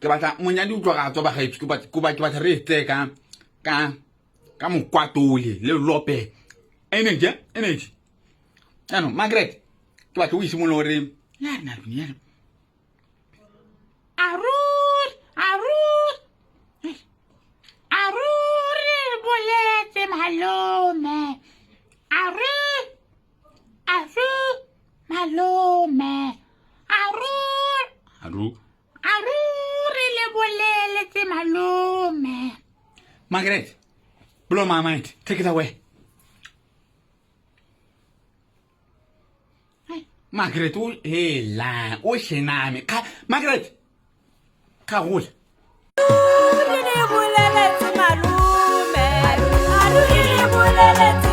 ke batla monyadi utlwa ga tswa ba gaetso ke batla re etse ka mokwatole le lope energy ano Margaret ke batla o isimolola gore ya rena dunia Aruri boletse malome. Malome. Aruri le boletse malome. Margaret, blow my mind. Take it away. Margaret, o shename. Margaret, Carol. Aruri le boletse malome. Aruri le boletse